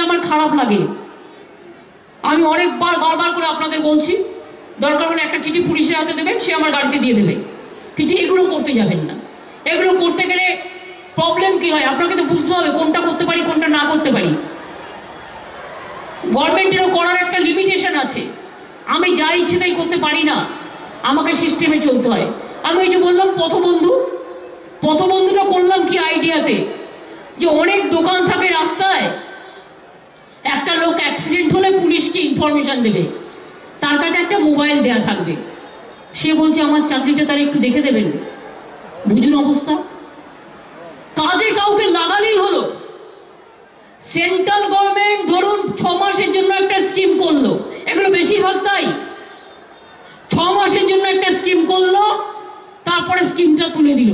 আমার খারাপ লাগে। আমি অনেকবার বারবার করে আপনাদের বলছি, দরকার হলে একটা চিঠি পুলিশের হাতে দেবেন, সে আমার গাড়িতে দিয়ে দেবে, কিন্তু এগুলো করতে যাবেন না। এগুলো করতে গেলে প্রবলেম কি হয় আপনাকে তো বুঝতে হবে, কোনটা করতে পারি কোনটা না করতে পারি। গভর্নমেন্টেরও করার একটা লিমিটেশন আছে। আমি যা ইচ্ছে তাই করতে পারি না, আমাকে সিস্টেমে চলতে হয়। আমি ওই যে বললাম পথবন্ধুটা করলাম কি আইডিয়াতে, যে অনেক দোকান থাকে রাস্তায়, একটা লোক অ্যাক্সিডেন্ট হলে পুলিশকে ইনফরমেশন দেবে, তার কাছে একটা মোবাইল দেয়া থাকবে, সে বলছে আমার চাকরিটা তার একটু দেখে দেবেন। বুঝুন অবস্থা, কাজে কাউকে লাগালেই হলো। সেন্ট্রাল গভর্নমেন্ট ধরুন 6 মাসের জন্য একটা স্কিম করলো, এগুলো বেশিরভাগ তাই, 6 মাসের জন্য একটা স্কিম করলো, তারপরে স্কিমটা তুলে দিল।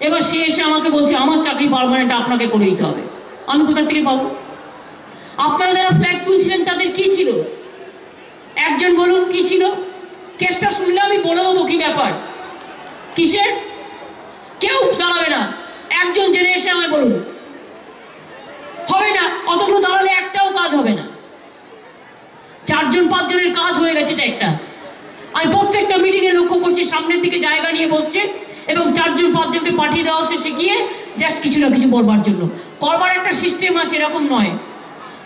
এবার সে এসে আমাকে বলছে আমার চাকরি পার্মানেন্ট, আপনাকে করে দিতে হবে। আমি কোথা থেকে পাবো? আপনারা যারা ফ্ল্যাগ তুলছিলেন তাদের কি ছিল? একজন বলুন কি ছিল? কেসটা শুনলে আমি বলে দেবো কি ব্যাপার, কিসের। কেউ দাঁড়াবে না, একজন জেনে এসে আমায় বলুন। হবে না, অতগুলো দাঁড়ালে একটাও কাজ হবে না। 4 জন 5 জনের কাজ হয়ে গেছে এটা একটা। আমি প্রত্যেকটা মিটিং এ লক্ষ্য করছি, সামনের দিকে জায়গা নিয়ে বসছে এবং 4 জন 5 জনকে পাঠিয়ে দেওয়া হচ্ছে শিখিয়ে, জাস্ট কিছু না কিছু বলবার জন্য। করবার একটা সিস্টেম আছে, এরকম নয়।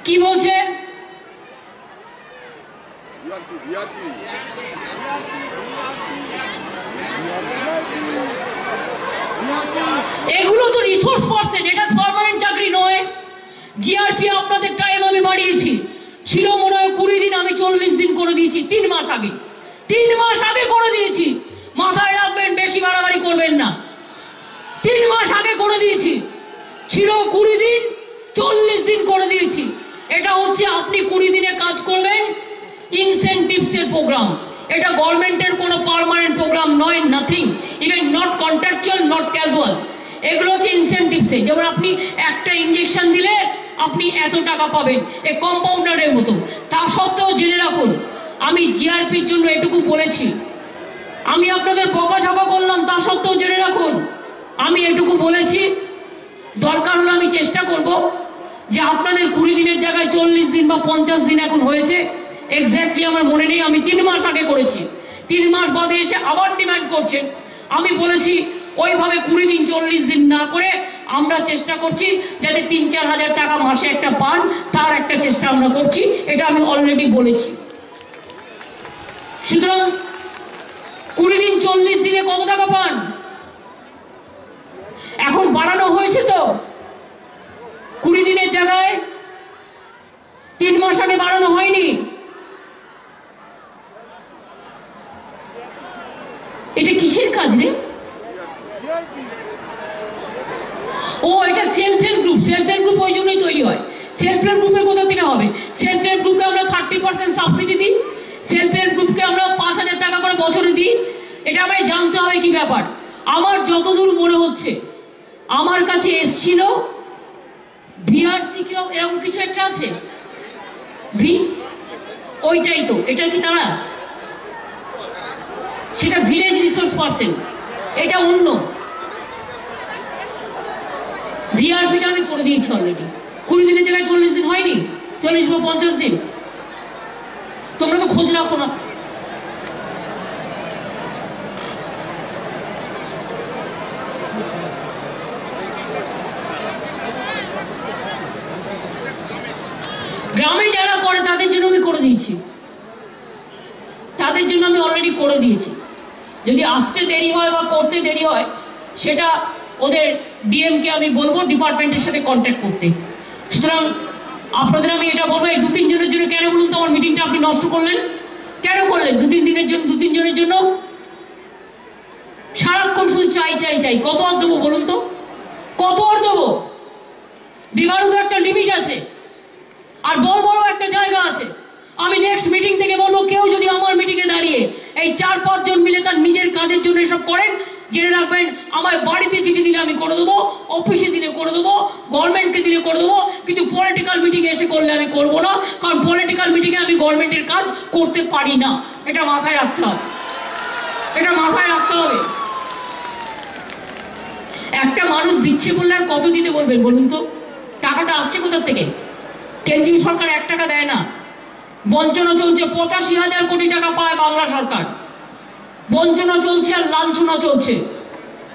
কি বলছে? এগুলো তো রিসোর্স পারসন, এটা পার্মানেন্ট চাকরি নয়। জিআরপি আপনাদের টাইম আমি বাড়িয়েছি, ছিল মনে হয় 20 দিন, আমি 40 দিন করে দিয়েছি। 3 মাস আগে, 3 মাস আগে করে দিয়েছি। মাথায় রাখবেন, বেশি বাড়াবাড়ি করবেন না। 3 মাস আগে করে দিয়েছি, ছিল 20 দিন, 40 দিন করে দিয়েছি। এটা হচ্ছে আপনি 20 দিনে কাজ করবেন, ইনসেনটিভস এর প্রোগ্রাম। এটা গভর্নমেন্টের কোনো পার্মানেন্ট প্রোগ্রাম নয়, nothing, even not contractual, not casual. এগুলো হচ্ছে ইনসেনটিভস। যেমন আপনি একটা ইনজেকশন দিলে আপনি এত টাকা পাবেন, এই কম্পাউন্ডারের মতো। তা সত্ত্বেও জেনে রাখুন, আমি জিআরপির জন্য এটুকু বলেছি। আমি আপনাদের বকাঝকা করলাম, তা সত্ত্বেও জেনে রাখুন আমি এটুকু বলেছি। দরকার হলে আমি চেষ্টা করব যে আপনাদের 20 দিনের জায়গায় 40 দিন বা 50 দিন এখন হয়েছে, এক্স্যাক্টলি আমার মনে নেই, আমি 3 মাস আগে করেছি। 3 মাস বাদে এসে আবার ডিমান্ড করছেন। আমি বলেছি ওইভাবে 20 দিন 40 দিন না করে আমরা চেষ্টা করছি যাতে 3-4 হাজার টাকা মাসে একটা পান, তার একটা চেষ্টা আমরা করছি। এটা আমি অলরেডি বলেছি। সুতরাং 20 দিন 40 দিনে কত টাকা পান? এখন বাড়ানো হয়েছে তো, 20 দিনের জায়গায় 3 মাস আগে বাড়ানো হয়নি। এটা কিসের কাজ রে? ও এটা self help group. Self help group ওই জন্যই তৈরি হয়। সেলফ হেল্প গ্রুপের কোথা থেকে হবে? সেলফ হেল্প গ্রুপকে আমরা 30% সাবসিডি দিই, সেলফ হেল্প গ্রুপকে আমরা 5,000 টাকা করে বছরে দিই। এটা আমায় জানতে হবে কি ব্যাপার। আমার যতদূর মনে হচ্ছে, আমার কাছে এসছিল ভিআরসি এরকম কিছু একটা আছে, ওইটাই তো। এটা কি তারা? সেটা ভিলেজ রিসোর্স পারসন, এটা অন্য। ভিআরপিটা আমি করে দিয়েছি অলরেডি। 20 দিনের জায়গায় 40 দিন হয়নি, 40 বা 50 দিন। তোমরা তো খোঁজ রাখো না। গ্রামে যারা করে তাদের জন্য আমি করে দিয়েছি, তাদের জন্য আমি অলরেডি করে দিয়েছি। যদি আসতে দেরি হয় বা করতে দেরি হয়, সেটা ওদের ডিএমকে আমি বলবো ডিপার্টমেন্টের সাথে কন্ট্যাক্ট করতে। সুতরাং আপনাদের আমি এটা বলবো, এই 2-3 জনের জন্য কেন বলুন তো আমার মিটিংটা আপনি নষ্ট করলেন? কেন করলেন? 2-3 দিনের জন্য, 2-3 জনের জন্য সারাক্ষণ শুধু চাই চাই চাই। কত আর দেবো বলুন তো? কত আর দেবো? বিবারও তো একটা লিমিট আছে, আর বড় বড় একটা জায়গা আছে। আমি নেক্সট মিটিং থেকে বলবো, কেউ যদি আমার মিটিংয়ে দাঁড়িয়ে এই 4-5 জন মিলে তার নিজের কাজের জন্য এসব করেন, জেনে রাখবেন আমার বাড়িতে চিঠি দিলে আমি করে দেবো, অফিসে দিলে করে দেবো, গভর্নমেন্টকে দিলে করে দেবো, কিন্তু পলিটিক্যাল মিটিংয়ে এসে করলে আমি করবো না। কারণ পলিটিক্যাল মিটিংয়ে আমি গভর্নমেন্টের কাজ করতে পারি না। এটা মাথায় রাখতে হবে, এটা মাথায় রাখতে হবে। একটা মানুষ দিচ্ছে বললে আর কত দিতে বলবেন বলুন তো? টাকাটা আসছে কোথা থেকে? কেন্দ্রীয় সরকার 1 টাকা দেয় না। বঞ্চনা চলছে, 85,000 কোটি টাকা পায় বাংলা সরকার। বঞ্চনা চলছে আর লাঞ্ছনা চলছে।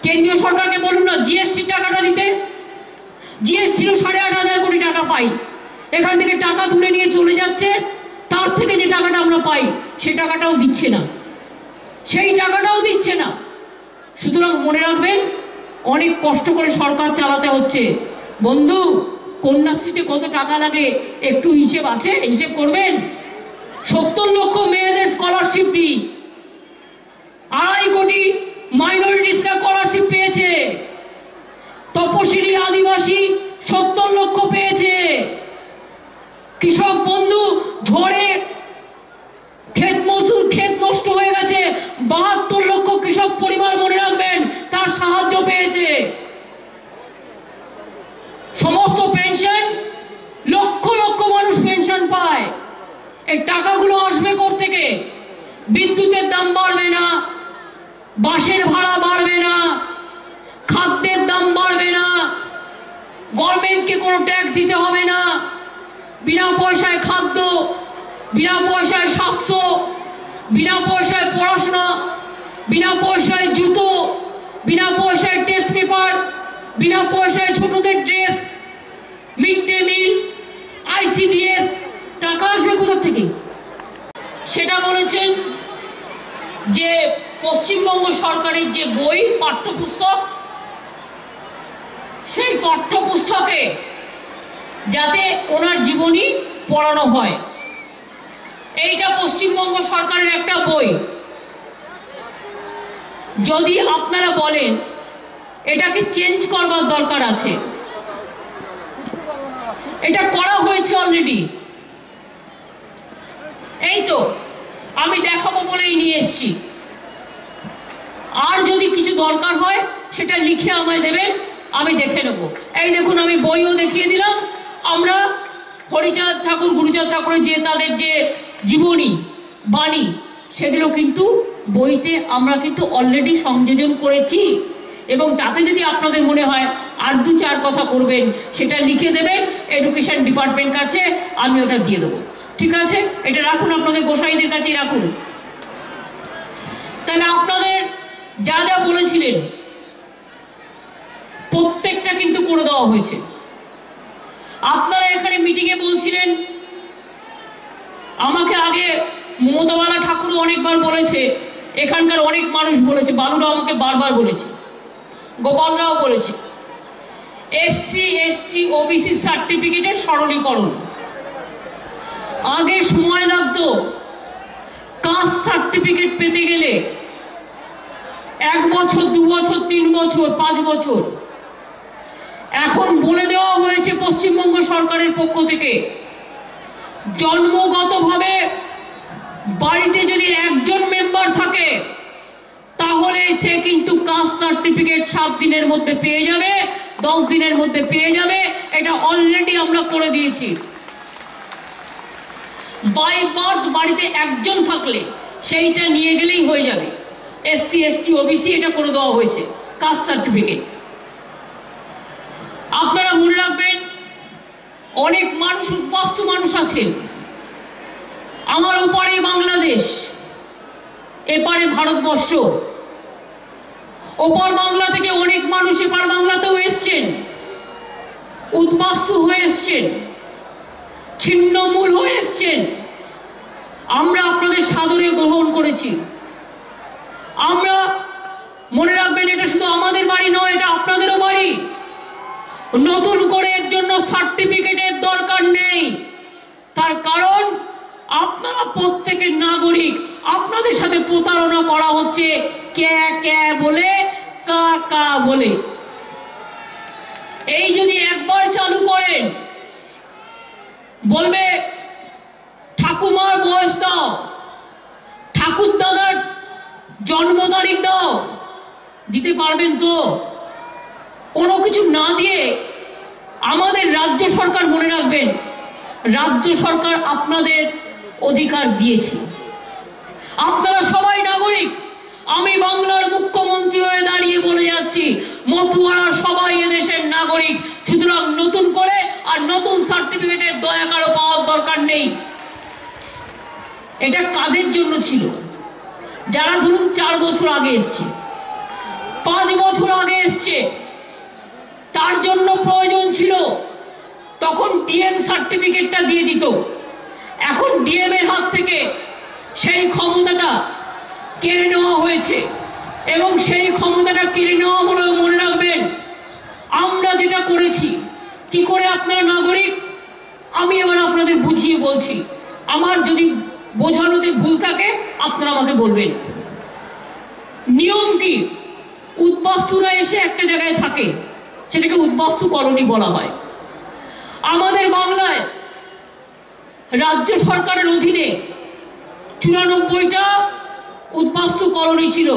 কেন্দ্রীয় সরকারকে বলুন না জিএসটি টাকাটা দিতে। জিএসটি 8,500 কোটি টাকা পাই, এখান থেকে টাকা তুলে নিয়ে চলে যাচ্ছে। তার থেকে যে টাকাটা আমরা পাই সে টাকাটাও দিচ্ছে না, সেই টাকাটাও দিচ্ছে না। সুতরাং মনে রাখবেন, অনেক কষ্ট করে সরকার চালাতে হচ্ছে। বন্ধু, কন্যাশ্রীতে কত টাকা লাগে একটু হিসেব আছে? হিসেব করবেন। 70 লক্ষ মেয়েদের স্কলারশিপ দিই, 2.5 কোটি মাইনরিটিসরা স্কলারশিপ পেয়েছে। তপশিলি আদিবাসী 70 লক্ষ পেয়েছে। কৃষক বন্ধু ঝড়ে ক্ষেত মজদুর, ক্ষেত নষ্ট হয়ে গেছে, 72 লক্ষ কৃষক পরিবার মনে রাখবেন তার সাহায্য পেয়েছে। সমস্ত পেনশন, লক্ষ লক্ষ মানুষ পেনশন পায়। এই টাকাগুলো আসবে কোথা থেকে? বিদ্যুতের দাম বাড়বে না, বাসের ভাড়া বাড়বে না, খাদ্যের দাম বাড়বে না, গভর্নমেন্টকে কোনো ট্যাক্স দিতে হবে না, বিনা পয়সায় খাদ্য, বিনা পয়সায় স্বাস্থ্য, বিনা পয়সায় পড়াশোনা, বিনা পয়সায় জুতো, বিনা পয়সায় টেস্ট পেপার, বিনা পয়সায় ছোটদের dress, mid day meal, ICDS. টাকা আসবে কোথা থেকে? সেটা বলেছেন যে পশ্চিমবঙ্গ সরকারের যে বই, পাঠ্যপুস্তক, সেই পাঠ্যপুস্তকে যাতে ওনার জীবনী পড়ানো হয়। এইটা পশ্চিমবঙ্গ সরকারের একটা বই। যদি আপনারা বলেন এটাকে চেঞ্জ করবার দরকার আছে, এটা করা হয়েছে অলরেডি। এই তো আমি দেখাবো বলেই নিয়ে এসছি। আর যদি কিছু দরকার হয় সেটা লিখে আমায় দেবেন, আমি দেখে নেব। এই দেখুন, আমি বইও দেখিয়ে দিলাম। আমরা হরিচাঁদ ঠাকুর, গুরুচাঁদ ঠাকুরের যে তাদের যে জীবনী বাণী, সেগুলো কিন্তু বইতে আমরা কিন্তু অলরেডি সংযোজন করেছি। এবং তাতে যদি আপনাদের মনে হয় আর 2-4 কথা করবেন, সেটা লিখে দেবেন এডুকেশন ডিপার্টমেন্ট কাছে, আমি ওটা দিয়ে দেবো। ঠিক আছে? এটা রাখুন, আপনাদের গোসাইদের কাছেই রাখুন। তাহলে আপনাদের যা যা বলেছিলেন প্রত্যেকটা কিন্তু করে দেওয়া হয়েছে। আপনারা এখানে মিটিংয়ে বলছিলেন, আমাকে আগে মমতাবালা ঠাকুরও অনেকবার বলেছে, এখানকার অনেক মানুষ বলেছে, বালুরা আমাকে বারবার বলেছে, গোপালরাও বলেছে, এসসি এসটি ওবিসি সার্টিফিকেটের সরলীকরণ। আগে সময় লাগতো কাস্ট সার্টিফিকেট পেতে গেলে 1 বছর, 2 বছর, 3 বছর, 5 বছর। এখন বলে দেওয়া হয়েছে পশ্চিমবঙ্গ সরকারের পক্ষ থেকে, জন্মগতভাবে বাড়িতে যদি একজন মেম্বার থাকে তাহলে সে কিন্তু কাস্ট সার্টিফিকেট 7 দিনের মধ্যে পেয়ে যাবে, 10 দিনের মধ্যে পেয়ে যাবে। এটা অলরেডি আমরা করে দিয়েছি। বাই বার্থ বাড়িতে একজন থাকলে সেইটা নিয়ে গেলেই হয়ে যাবে। এসসি এসটি ওবিসি এটা করে দেওয়া হয়েছে কাস্ট সার্টিফিকেট। আপনারা মনে রাখবেন, অনেক মানুষ, উদ্বাস্তু মানুষ আছেন। আমার ওপারে বাংলাদেশ, এপারে ভারতবর্ষ। ওপার বাংলা থেকে অনেক মানুষ এপার বাংলাতেও এসছেন, উদ্বাস্তু হয়ে এসছেন, ছিন্নমূল হয়ে এসছেন। আমরা আপনাদের সাদরে গ্রহণ করেছি। আমরা মনে রাখবেন, এটা শুধু আমাদের বাড়ি নয়, এটা আপনাদেরও বাড়ি। নতুন করে এর জন্য সার্টিফিকেটের দরকার নেই। তার কারণ আপনারা প্রত্যেকের নাগরিক। আপনাদের সাথে প্রতারণা করা হচ্ছে কে কে বলে, কা কা বলে। এই যদি একবার চালু করেন, বলবে ঠাকুমার বয়স দাও, ঠাকুর দাদার জন্ম তারিখ দাও, দিতে পারবেন তো? কোনো কিছু না দিয়ে আমাদের রাজ্য সরকার, মনে রাখবেন, রাজ্য সরকার আপনাদের অধিকার দিয়েছে। আপনারা সবাই নাগরিক। আমি বাংলার মুখ্যমন্ত্রী হয়ে দাঁড়িয়ে বলে যাচ্ছি, মতুয়ারা সবাই এদেশের নাগরিক। সুতরাং নতুন করে আর নতুন সার্টিফিকেটের দয়া কারো এটা কাদের জন্য ছিল? যারা ধরুন 4 বছর আগে এসছে, 5 বছর আগে এসছে, তার জন্য প্রয়োজন ছিল তখন ডিএম সার্টিফিকেটটা দিয়ে দিত। এখন ডিএম এর হাত থেকে সেই ক্ষমতাটা কেড়ে নেওয়া হয়েছে, এবং সেই ক্ষমতাটা কেড়ে নেওয়া হলেও মনে রাখবেন আমরা যেটা করেছি। কি করে আপনারা নাগরিক, আমি এবার আপনাদের বুঝিয়ে বলছি, আমার যদি বোঝানোতে ভুল থাকে আপনারা আমাকে বলবেন। নিয়ম কি? উদ্বাস্তুরা এসে একটা জায়গায় থাকে, সেটাকে উদ্বাস্তু কলোনি বলা হয়। আমাদের বাংলায় রাজ্য সরকারের অধীনে 94টা উদ্বাস্তু কলোনি ছিল।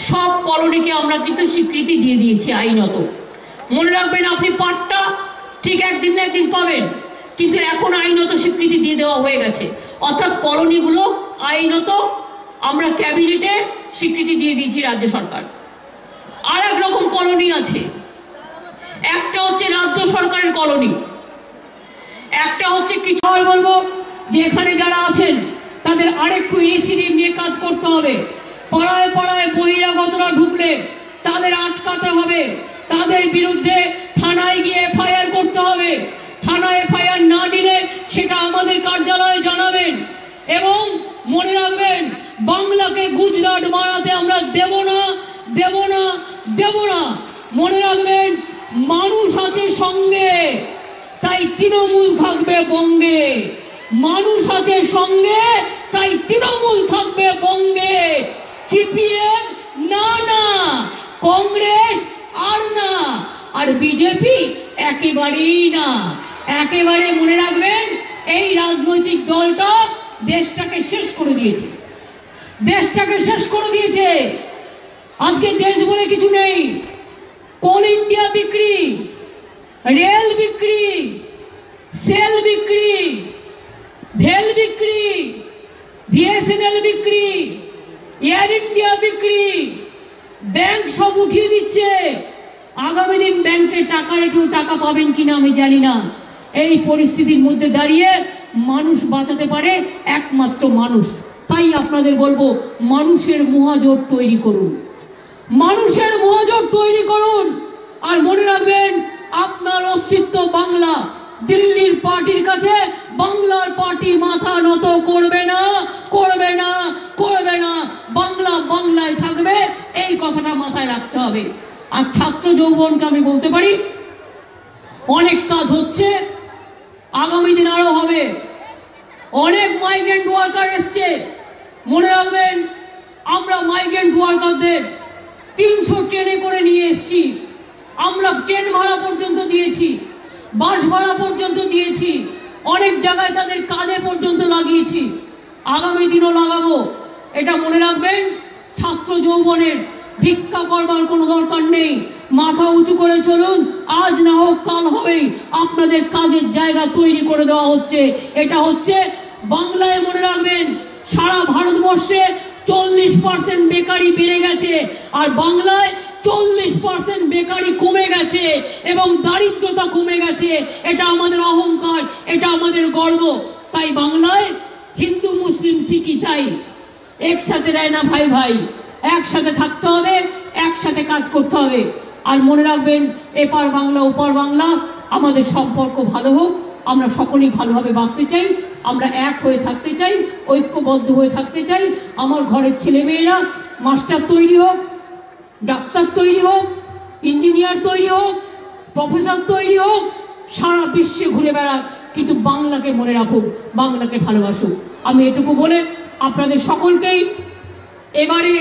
সব কলোনিকে আমরা কিন্তু স্বীকৃতি দিয়ে দিয়েছি আইনত। মনে রাখবেন, আপনি পাট্টা ঠিক একদিন না একদিন পাবেন, কিন্তু এখন আইনত স্বীকৃতি দিয়ে দেওয়া হয়ে গেছে। অর্থাৎ কলোনিগুলো আইনত আমরা ক্যাবিনেটে স্বীকৃতি দিয়ে দিয়েছি রাজ্য সরকার। আর এক রকম কলোনি আছে, একটা হচ্ছে রাজ্য সরকারের কলোনি, একটা হচ্ছে কিছু বলবো যে এখানে যারা আছেন তাদের আরেকটু ইনিশিয়েটিভ নিয়ে কাজ করতে হবে। পাড়ায় পাড়ায় বহিরাগতরা ঢুকলে তাদের আটকাতে হবে, তাদের বিরুদ্ধে থানায় গিয়ে এফআইআর করতে হবে। থানায় এফআইআর না দিলে সেটা আমাদের কার্যালয়ে জানাবেন। এবং মনে রাখবেন, বাংলাকে গুজরাট বানাতে আমরা দেব না, দেব না, দেব না। মনে রাখবেন, মানুষ আছে সঙ্গে, তাই তৃণমূল থাকবে বঙ্গে। মানুষ আছে সঙ্গে, তাই তৃণমূল থাকবে বঙ্গে। সিপিএম না না, কংগ্রেস আর না, আর বিজেপি একেবারেই না। একেবারে মনে রাখবেন, এই রাজনৈতিক দলটা দেশটাকে শেষ করে দিয়েছে, দেশটাকে শেষ করে দিয়েছে। আজকে দেশ বলে কিছু নেই। কোল ইন্ডিয়া বিক্রি, রেল বিক্রি, সেল বিক্রি, ভেল বিক্রি, বিএসএনএল বিক্রি, এয়ার ইন্ডিয়া বিক্রি, ব্যাংক সব উঠিয়ে দিচ্ছে। আগামী দিন ব্যাংকে টাকা রেখেও টাকা পাবেন কিনা আমি জানি না। এই পরিস্থিতির মধ্যে দাঁড়িয়ে মানুষ বাঁচাতে পারে একমাত্র মানুষ। তাই আপনাদের বলবো, মানুষের মহাজোট তৈরি করুন, মানুষের মহাজোট তৈরি করুন। আর মনে রাখবেন, আপনার অস্তিত্ব বাংলা। দিল্লির পার্টির কাছে বাংলার পার্টি মাথা নত করবে না, করবে না, করবে না। বাংলা বাংলায় থাকবে, এই কথাটা মাথায় রাখতে হবে। আর ছাত্র যৌবনকে আমি বলতে পারি, অনেক কাজ হচ্ছে, আগামী দিন আরো হবে। অনেক মাইগ্রেন্ট ওয়ার্কার এসছে। মনে রাখবেন, আমরা মাইগ্রেন্ট ওয়ার্কারদের 300 ট্রেনে করে নিয়ে এসছি। আমরা ট্রেন ভাড়া পর্যন্ত দিয়েছি, বাস ভাড়া পর্যন্ত দিয়েছি, অনেক জায়গায় তাদের কাজে পর্যন্ত লাগিয়েছি, আগামী দিনও লাগাবো। এটা মনে রাখবেন, ছাত্র যৌবনের ভিক্ষা করবার কোনো দরকার নেই। মাথা উঁচু করে চলুন, আজ না হোক কাল হবেই। আপনাদের কাজের জায়গা তৈরি করে দেওয়া হচ্ছে। এটা হচ্ছে বাংলায়। মনে রাখবেন, সারা ভারতবর্ষে 40% বেকারি বেড়ে গেছে, আর বাংলায় 40% বেকারি কমে গেছে, এবং দারিদ্রতা কমে গেছে। এটা আমাদের অহংকার, এটা আমাদের গর্ব। তাই বাংলায় হিন্দু, মুসলিম, শিখ, ইসাই একসাথে দেয় না ভাই ভাই। একসাথে থাকতে হবে, একসাথে কাজ করতে হবে। আর মনে রাখবেন, এপার বাংলা ওপার বাংলা, আমাদের সম্পর্ক ভালো হোক। আমরা সকলেই ভালোভাবে বাঁচতে চাই, আমরা এক হয়ে থাকতে চাই, ঐক্যবদ্ধ হয়ে থাকতে চাই। আমার ঘরের ছেলেমেয়েরা মাস্টার তৈরি হোক, ডাক্তার তৈরি হোক, ইঞ্জিনিয়ার তৈরি হোক, প্রফেসর তৈরি হোক, সারা বিশ্বে ঘুরে বেড়াক, কিন্তু বাংলাকে মনে রাখুক, বাংলাকে ভালোবাসুক। আমি এটুকু বলে আপনাদের সকলকেই, এবারে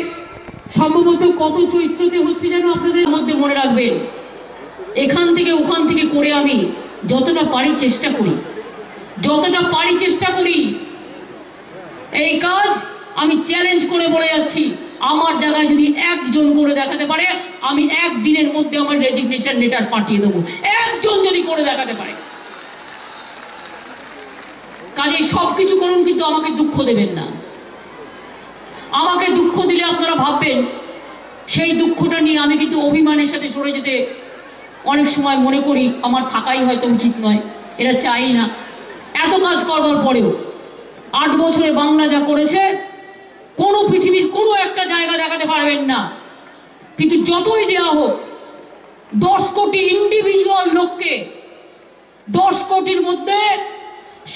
সম্ভবত কত চৈত্রতে হচ্ছে যেন আপনাদের মধ্যে, মনে রাখবেন, এখান থেকে ওখান থেকে করে আমি যতটা পারি চেষ্টা করি, যতটা পারি চেষ্টা করি। এই কাজ আমি চ্যালেঞ্জ করে বলে যাচ্ছি, আমার জায়গায় যদি একজন করে দেখাতে পারে, আমি একদিনের মধ্যে আমার রেজিগনেশন লেটার পাঠিয়ে দেবো। একজন যদি করে দেখাতে পারে। কাজে সবকিছু করুন, কিন্তু আমাকে দুঃখ দেবেন না। আমাকে দুঃখ দিলে আপনারা ভাববেন সেই দুঃখটা নিয়ে আমি কিন্তু অভিমানের সাথে সরে যেতে অনেক সময় মনে করি আমার থাকাই হয়তো উচিত নয়। এরা চাই না, এত কাজ করবার পরেও। 8 বছরে বাংলা যা করেছে কোনো পৃথিবীর কোনো একটা জায়গা দেখাতে পারবেন না। কিন্তু যতই দেওয়া হোক 10 কোটি ইন্ডিভিজুয়াল লোককে, 10 কোটির মধ্যে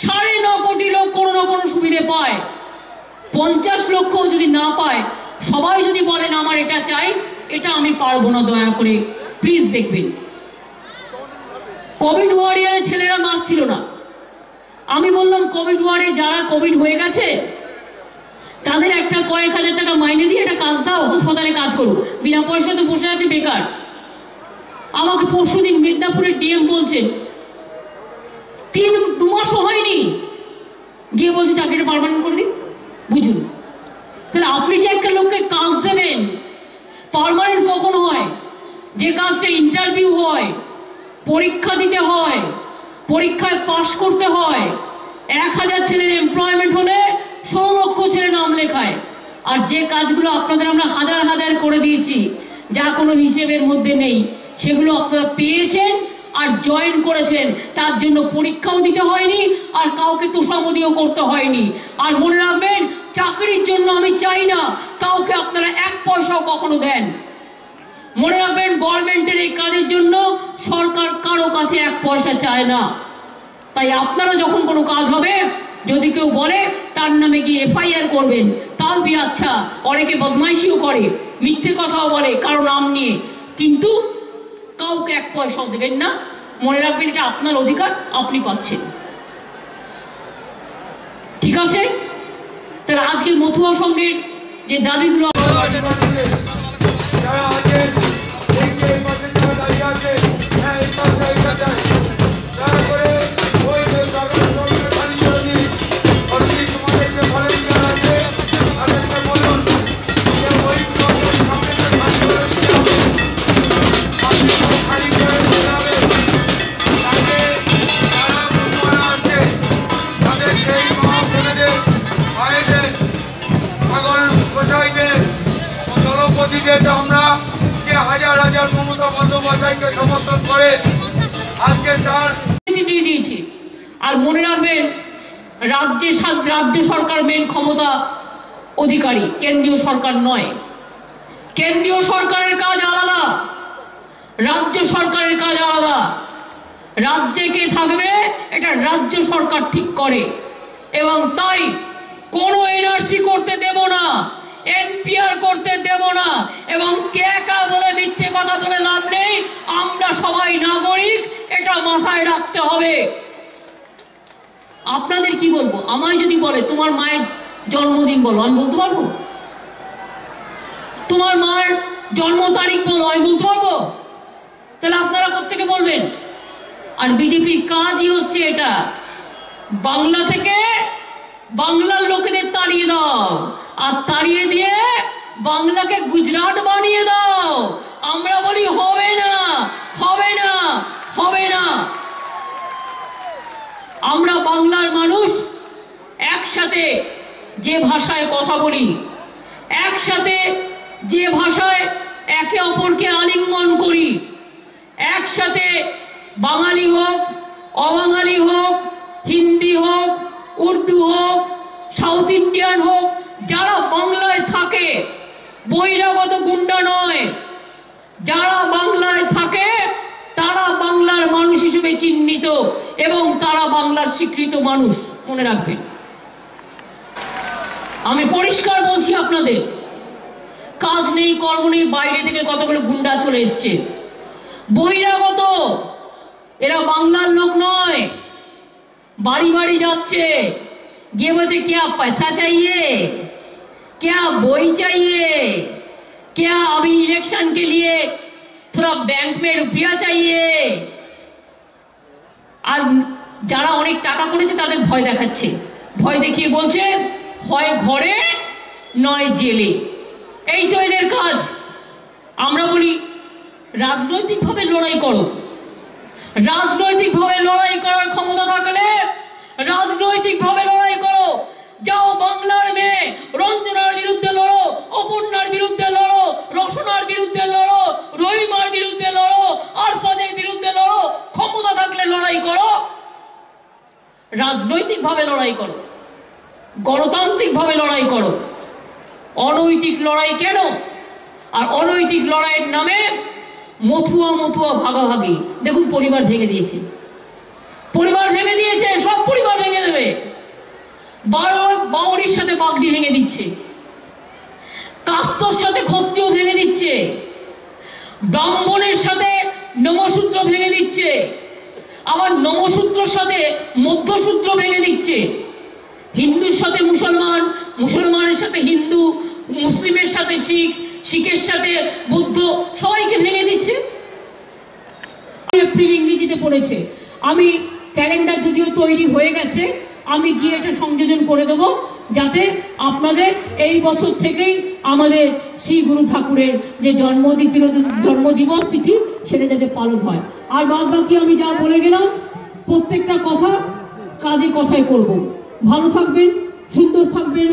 9.5 কোটি লোক কোনো না কোনো সুবিধে পায়। 50 লক্ষ যদি না পায়, সবাই যদি বলেন আমার এটা চাই, এটা আমি পারবো না, দয়া করে প্লিজ দেখবেন। কোভিড ওয়ারিয়ারে ছেলেরা মারছিল না। আমি বললাম কোভিড ওয়ার্ডে যারা কোভিড হয়ে গেছে তাদের একটা কয়েক হাজার টাকা মাইনে দিয়ে একটা কাজ দাও, হাসপাতালে কাজ করুক, বিনা পয়সাতে বসে আছে বেকার। আমাকে পরশুদিন মিদনাপুরের ডিএম বলছেন 2 মাসও হয়নি, গিয়ে বলছে চাকরিটা পার্মানেন্ট করে দিন। বুঝুন, তাহলে আপনি যে একটা লোককে কাজ দেবেন, পার্মানেন্ট কখন হয়? যে কাজটা ইন্টারভিউ হয়, পরীক্ষা দিতে হয়, পরীক্ষায় পাশ করতে হয়। 1000 ছেলের এমপ্লয়মেন্ট হলে 16 লক্ষ ছেলে নাম লেখায়। আর যে কাজগুলো আপনাদের আমরা হাজার হাজার করে দিয়েছি, যা কোনো হিসেবের মধ্যে নেই, সেগুলো আপনারা পেয়েছেন আর জয়েন করেছেন, তার জন্য পরীক্ষাও দিতে হয়নি আর কাউকে তোষামদিও করতে হয়নি। আর মনে রাখবেন, চাকরির জন্য আমি চাই না কাউকে আপনারা 1 পয়সাও কখনো দেন। মনে রাখবেন, গভর্নমেন্টের এই কাজের জন্য সরকার কারো কাছে 1 পয়সা চায় না। তাই আপনারা যখন কোনো কাজ হবে, যদি কেউ বলে তার নামে গিয়ে এফআইআর করবেন, তাও বি আচ্ছা। অনেকে বদমাইশিও করে, মিথ্যে কথাও বলে কারো নাম নিয়ে, কিন্তু কাউকে 1 পয়সাও দেবেন না। মনে রাখবেন, এটা আপনার অধিকার, আপনি পাচ্ছেন। ঠিক আছে? তাহলে আজকে মতুয়া সংঘের যে দাবিগুলো আমরা যে হাজার হাজার মমতা বন্দ্যোপাধ্যায়কে সমর্থন করে আজকে তার দিয়ে দিয়েছি। আর মনে রাখবেন, রাজ্য সরকার মেন ক্ষমতা অধিকারী, কেন্দ্রীয় সরকার নয়। কেন্দ্রীয় সরকারের কাজ আলাদা, রাজ্য সরকারের কাজ আলাদা। রাজ্যে কে থাকবে এটা রাজ্য সরকার ঠিক করে, এবং তাই কোনো এনআরসি করতে দেব না, এনপিআর করতে দেব না। এবং কে বলে মিথ্যে কথা বলে লাভ নেই, আমরা সবাই নাগরিক, এটা মাথায় রাখতে হবে। আপনাদের কি বলবো? আমায় যদি বলে তোমার মায়ের জন্মদিন বলো, আমি বলতে পারবো? তোমার মায়ের জন্ম তারিখ বলো, আমি বলতে পারবো? তাহলে আপনারা কোত্থেকে বলবেন? আর বিজেপির কাজই হচ্ছে এটা, বাংলা থেকে বাংলার লোকেদের তাড়িয়ে দাও, আর তাড়িয়ে দিয়ে বাংলাকে গুজরাট বানিয়ে দাও। আমরা বলি হবে না, হবে না, হবে না। আমরা বাংলার মানুষ একসাথে যে ভাষায় কথা বলি, একসাথে যে ভাষায় একে অপরকে আলিঙ্গন করি, একসাথে বাঙালি হোক, অবাঙালি হোক, হিন্দি হোক, উর্দু হোক, সাউথ ইন্ডিয়ান হোক, যারা বাংলায় থাকে বহিরাগত গুন্ডা নয়, যারা বাংলায় থাকে তারা বাংলার মানুষ হিসেবে চিহ্নিত এবং তারা বাংলার স্বীকৃত মানুষ। মনে রাখবেন, আমি পরিষ্কার বলছি আপনাদের, কাজ নেই, কর্ম নেই, বাইরে থেকে কতগুলো গুন্ডা চলে এসছে, বহিরাগত, এরা বাংলার লোক নয়। বাড়ি বাড়ি যাচ্ছে, গিয়ে বলছে क्या पैसा चाहिए, क्या बोई चाहिए, क्या अभी इलेक्शन के लिए थोड़ा बैंक में रुपया चाहिए। আর যারা অনেক টাকা করেছে তাদের ভয় দেখাচ্ছে, ভয় দেখিয়ে বলছে হয় ঘরে নয় জেলে। এই তো এদের কাজ। আমরা বলি রাজনৈতিকভাবে লড়াই করো, রাজনৈতিকভাবে লড়াই করার ক্ষমতা থাকলে রাজনৈতিকভাবে লড়াই করো। যাও বাংলার মেয়ে রঞ্জনার বিরুদ্ধে লড়ো, অপর্ণার বিরুদ্ধে লড়ো, রসনার বিরুদ্ধে লড়ো, রহিমার বিরুদ্ধে লড়ো, আরফাদের বিরুদ্ধে লড়ো। ক্ষমতা থাকলে লড়াই করো, রাজনৈতিকভাবে লড়াই করো। গণতান্ত্রিকভাবে লড়াই করো, অনৈতিক লড়াই কেন? আর অনৈতিক লড়াইয়ের নামে মথুয়া মথুয়া ভাগাভাগি। দেখুন পরিবার ভেঙে দিয়েছে, পরিবার ভেঙে দিয়েছে, সব পরিবার ভেঙে দেবে। বাউরির সাথে বাগড়ি ভেঙে দিচ্ছে, কাস্তর সাথে ক্ষত্রিয় ভেঙে দিচ্ছে, ব্রাহ্মণের সাথে নমসূত্র ভেঙে দিচ্ছে, আবার নমসূত্রের সাথে মধ্যসূত্র ভেঙে দিচ্ছে, হিন্দুর সাথে মুসলমান, মুসলমানের সাথে হিন্দু, মুসলিমের সাথে শিখ, শিখের সাথে বুদ্ধ, সবাইকে ভেঙে দিচ্ছে। এপ্রিল ইংরেজিতে পড়েছে, আমি ক্যালেন্ডার যদিও তৈরি হয়ে গেছে, আমি গিয়ে এটা সংযোজন করে দেব, যাতে আপনাদের এই বছর থেকেই আমাদের শ্রী গুরু ঠাকুরের যে জন্মদিবস তিথি সেটা যাতে পালন হয়। আর বাদ বাকি আমি যা বলে গেলাম প্রত্যেকটা কথা কাজে কথায় করব। ভালো থাকবেন, সুন্দর থাকবেন,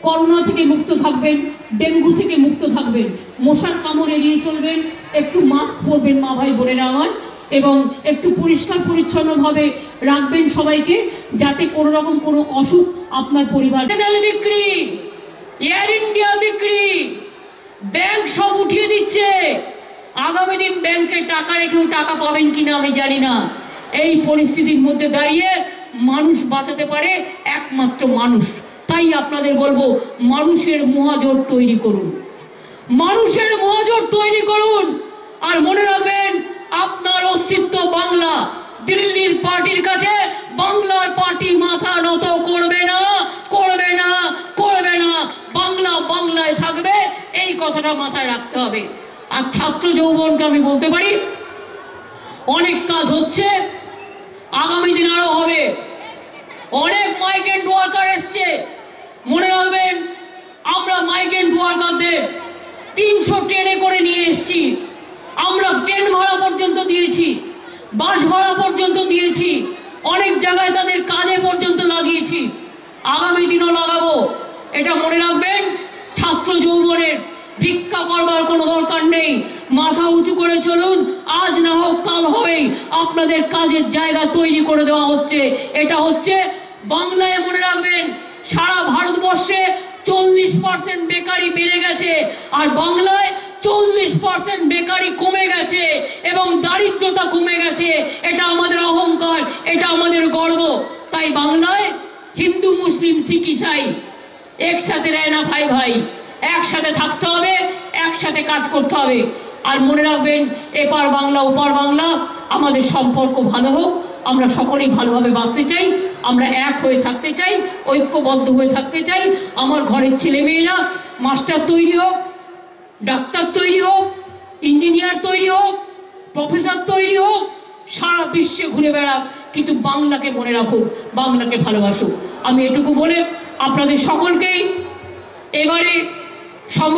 করোনা থেকে মুক্ত থাকবেন, ডেঙ্গু থেকে মুক্ত থাকবেন, মশার কামড় এড়িয়ে চলবেন, একটু মাস্ক পরবেন মা ভাই বোনেরা আমার, এবং একটু পরিষ্কার পরিচ্ছন্নভাবে রাখবেন সবাইকে, যাতে কোনো রকম কোনো অসুখ আপনার পরিবার। বিক্রি, এয়ার ইন্ডিয়া বিক্রি, ব্যাংক সব উঠিয়ে দিচ্ছে। আগামী দিন ব্যাংকে টাকা রেখেও টাকা পাবেন কিনা আমি জানি না। এই পরিস্থিতির মধ্যে দাঁড়িয়ে মানুষ বাঁচাতে পারে একমাত্র মানুষ। তাই আপনাদের বলবো, মানুষের মহাজোট তৈরি করুন, মানুষের মহাজোট তৈরি করুন। আর মনে রাখবেন, আপনার অস্তিত্ব বাংলা। দিল্লির পার্টির কাছে বাংলার পার্টি মাথা নত করবে না, করবে না, করবে না। বাংলা বাংলায় থাকবে, এই কথাটা মাথায় রাখতে হবে। আর ছাত্র যৌবনকে আমি বলতে পারি, অনেক কাজ হচ্ছে, আগামী দিন আরো হবে। অনেক মাইগ্রেন্ট ওয়ার্কার এসছে, মনে রাখবেন, আমরা মাইগ্রেন্ট ওয়ার্কারদের 300 ট্রেনে করে নিয়ে এসছি। আমরা ট্রেন ভাড়া পর্যন্ত দিয়েছি, বাস ভাড়া পর্যন্ত দিয়েছি, অনেক জায়গায় তাদের কাজে পর্যন্ত লাগিয়েছি, আগামী দিনও লাগাবো। এটা মনে রাখবেন। ছাত্র যৌবনের ভিক্ষা করবার কোনো দরকার নেই, মাথা উঁচু করে চলুন। আজ না হোক কাল হবেই, আপনাদের কাজের জায়গা তৈরি করে দেওয়া হচ্ছে। এটা হচ্ছে বাংলায়। মনে রাখবেন, সারা ভারতবর্ষে 40% বেকারি বেড়ে গেছে, আর বাংলায় 40% বেকারি কমে গেছে, এবং দারিদ্রতা কমে গেছে। এটা আমাদের অহংকার, এটা আমাদের গর্ব। তাই বাংলায় হিন্দু, মুসলিম, শিখ, ইসাই একসাথে রয় না ভাই ভাই, একসাথে থাকতে হবে, একসাথে কাজ করতে হবে। আর মনে রাখবেন, এপার বাংলা ওপার বাংলা, আমাদের সম্পর্ক ভালো হোক। আমরা সকলেই ভালোভাবে বাঁচতে চাই, আমরা এক হয়ে থাকতে চাই, ঐক্যবদ্ধ হয়ে থাকতে চাই। আমার ঘরের ছেলে মেয়েরা মাস্টার তৈরি হোক, ডাক্তার তৈরি হোক, ইঞ্জিনিয়ার তৈরি হোক, প্রফেসর তৈরি হোক, সারা বিশ্বে ঘুরে বেড়াক, কিন্তু বাংলাকে মনে রাখুক, বাংলাকে ভালোবাসুক। আমি এটুকু বলে আপনাদের সকলকেই এবারে